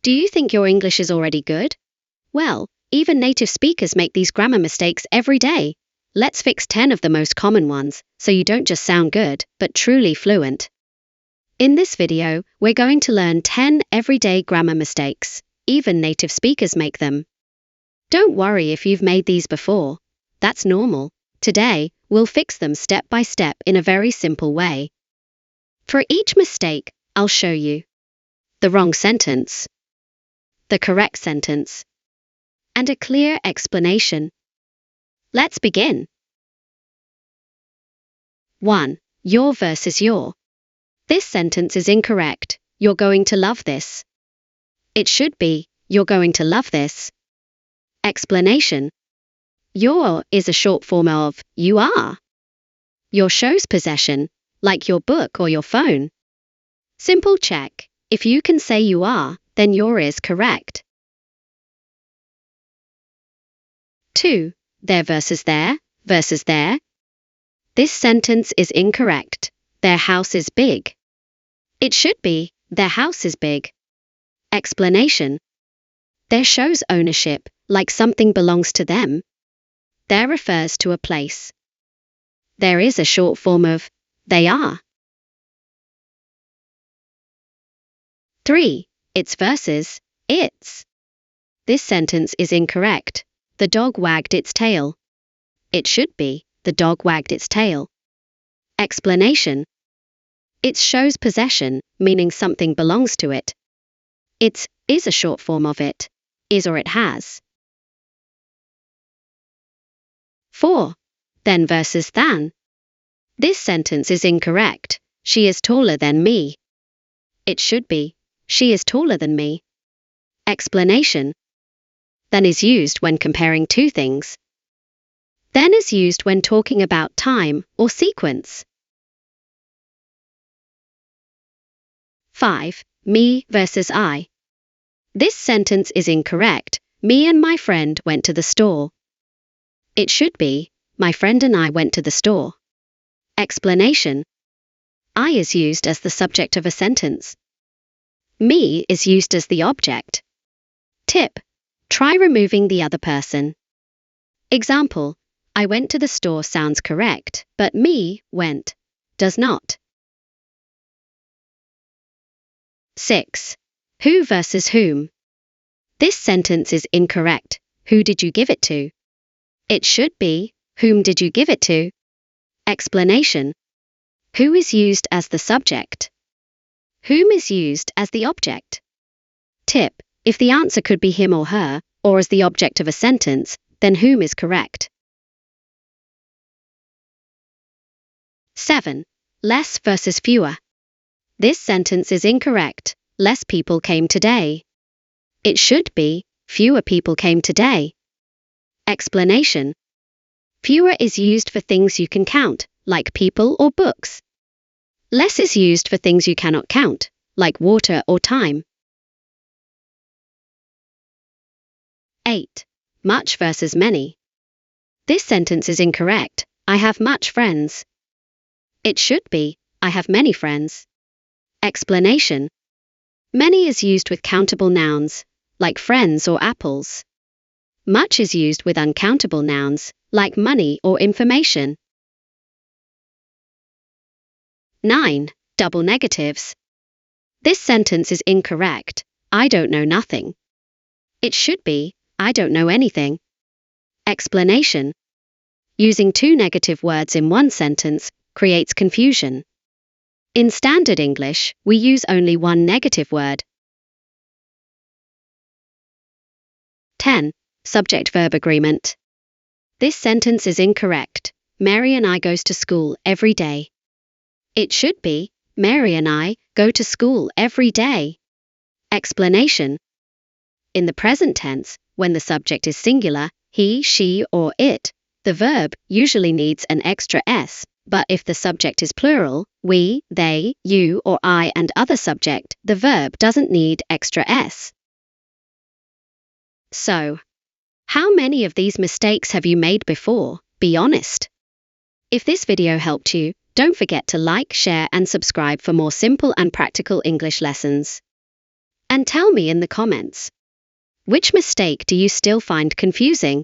Do you think your English is already good? Well, even native speakers make these grammar mistakes every day. Let's fix 10 of the most common ones, so you don't just sound good, but truly fluent. In this video, we're going to learn 10 everyday grammar mistakes. Even native speakers make them. Don't worry if you've made these before. That's normal. Today, we'll fix them step by step in a very simple way. For each mistake, I'll show you the wrong sentence, the correct sentence, and a clear explanation. Let's begin. 1. Your versus your. This sentence is incorrect. You're going to love this. It should be, you're going to love this. Explanation. Your is a short form of you are. Your shows possession, like your book or your phone. Simple check. If you can say you are, then your is correct. 2. Their versus their, versus their. This sentence is incorrect. Their house is big. It should be, their house is big. Explanation. Their shows ownership, like something belongs to them. There refers to a place. There is a short form of they are. 3. It's versus its. This sentence is incorrect. The dog wagged its tail. It should be, the dog wagged its tail. Explanation. It shows possession, meaning something belongs to it. Its is a short form of it, is or it has. 4. Then versus than. This sentence is incorrect. She is taller than me. It should be, she is taller than me. Explanation. Than is used when comparing two things. Then is used when talking about time or sequence. 5. Me versus I. This sentence is incorrect. Me and my friend went to the store. It should be, my friend and I went to the store. Explanation. I is used as the subject of a sentence. Me is used as the object. Tip. Try removing the other person. Example. I went to the store sounds correct, but me went does not. 6. Who versus whom. This sentence is incorrect. Who did you give it to? It should be, whom did you give it to? Explanation. Who is used as the subject. Whom is used as the object. Tip. If the answer could be him or her, or as the object of a sentence, then whom is correct. 7. Less versus fewer. This sentence is incorrect. Less people came today. It should be, fewer people came today. Explanation. Fewer is used for things you can count, like people or books. Less is used for things you cannot count, like water or time. 8. Much versus many. This sentence is incorrect. I have much friends. It should be, I have many friends. Explanation. Many is used with countable nouns, like friends or apples. Much is used with uncountable nouns, like money or information. 9. Double negatives. This sentence is incorrect. I don't know nothing. It should be, I don't know anything. Explanation. Using two negative words in one sentence creates confusion. In standard English, we use only one negative word. 10. Subject-verb agreement. This sentence is incorrect. Mary and I goes to school every day. It should be, Mary and I go to school every day. Explanation. In the present tense, when the subject is singular, he, she, or it, the verb usually needs an extra s, but if the subject is plural, we, they, you, or I and other subject, the verb doesn't need extra s. So, how many of these mistakes have you made before? Be honest. If this video helped you, don't forget to like, share, and subscribe for more simple and practical English lessons. And tell me in the comments, which mistake do you still find confusing?